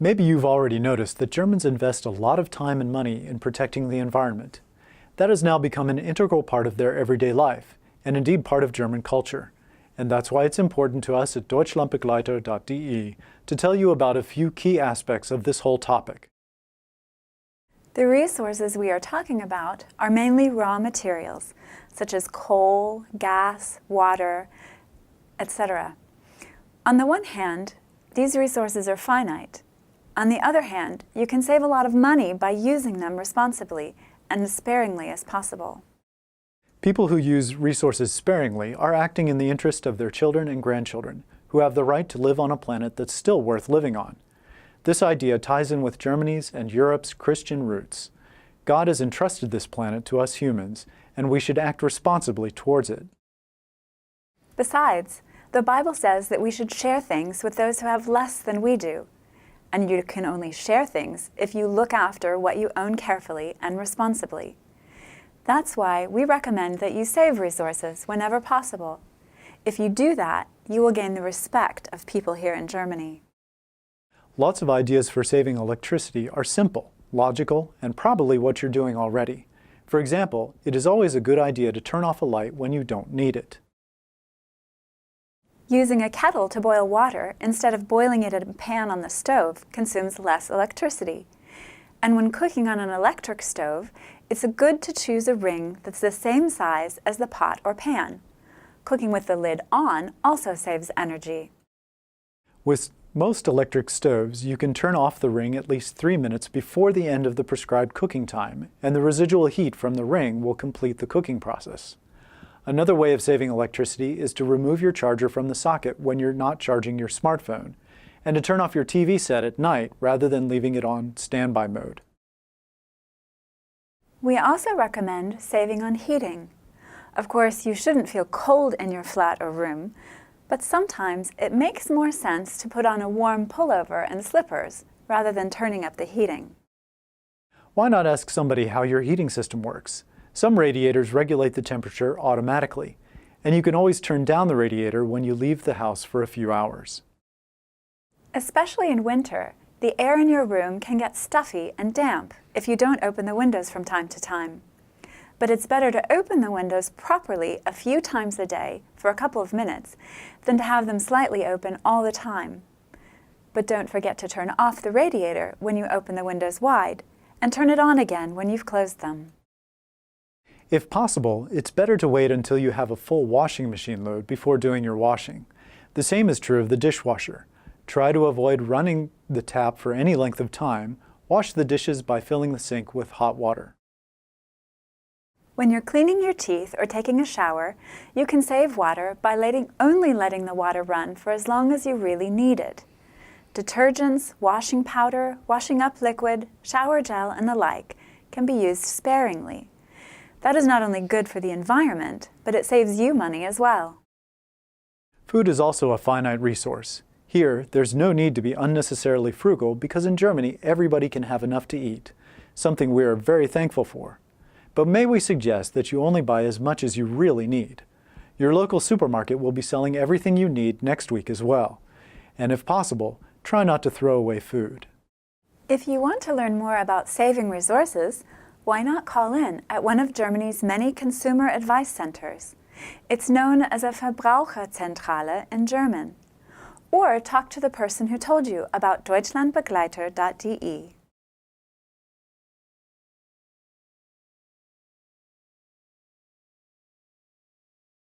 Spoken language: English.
Maybe you've already noticed that Germans invest a lot of time and money in protecting the environment. That has now become an integral part of their everyday life, and indeed part of German culture. And that's why it's important to us at Deutschland-Begleiter.de to tell you about a few key aspects of this whole topic. The resources we are talking about are mainly raw materials, such as coal, gas, water, etc. On the one hand, these resources are finite. On the other hand, you can save a lot of money by using them responsibly and as sparingly as possible. People who use resources sparingly are acting in the interest of their children and grandchildren, who have the right to live on a planet that's still worth living on. This idea ties in with Germany's and Europe's Christian roots. God has entrusted this planet to us humans, and we should act responsibly towards it. Besides, the Bible says that we should share things with those who have less than we do. And you can only share things if you look after what you own carefully and responsibly. That's why we recommend that you save resources whenever possible. If you do that, you will gain the respect of people here in Germany. Lots of ideas for saving electricity are simple, logical, and probably what you're doing already. For example, it is always a good idea to turn off a light when you don't need it. Using a kettle to boil water instead of boiling it in a pan on the stove consumes less electricity. And when cooking on an electric stove, it's good to choose a ring that's the same size as the pot or pan. Cooking with the lid on also saves energy. With most electric stoves, you can turn off the ring at least 3 minutes before the end of the prescribed cooking time, and the residual heat from the ring will complete the cooking process. Another way of saving electricity is to remove your charger from the socket when you're not charging your smartphone, and to turn off your TV set at night rather than leaving it on standby mode. We also recommend saving on heating. Of course, you shouldn't feel cold in your flat or room, but sometimes it makes more sense to put on a warm pullover and slippers rather than turning up the heating. Why not ask somebody how your heating system works? Some radiators regulate the temperature automatically, and you can always turn down the radiator when you leave the house for a few hours. Especially in winter, the air in your room can get stuffy and damp if you don't open the windows from time to time. But it's better to open the windows properly a few times a day for a couple of minutes than to have them slightly open all the time. But don't forget to turn off the radiator when you open the windows wide, and turn it on again when you've closed them. If possible, it's better to wait until you have a full washing machine load before doing your washing. The same is true of the dishwasher. Try to avoid running the tap for any length of time. Wash the dishes by filling the sink with hot water. When you're cleaning your teeth or taking a shower, you can save water by only letting the water run for as long as you really need it. Detergents, washing powder, washing up liquid, shower gel, and the like can be used sparingly. That is not only good for the environment, but it saves you money as well. Food is also a finite resource. Here, there's no need to be unnecessarily frugal because in Germany, everybody can have enough to eat, something we are very thankful for. But may we suggest that you only buy as much as you really need. Your local supermarket will be selling everything you need next week as well. And if possible, try not to throw away food. If you want to learn more about saving resources, why not call in at one of Germany's many consumer advice centers? It's known as a Verbraucherzentrale in German. Or talk to the person who told you about Deutschland-Begleiter.de.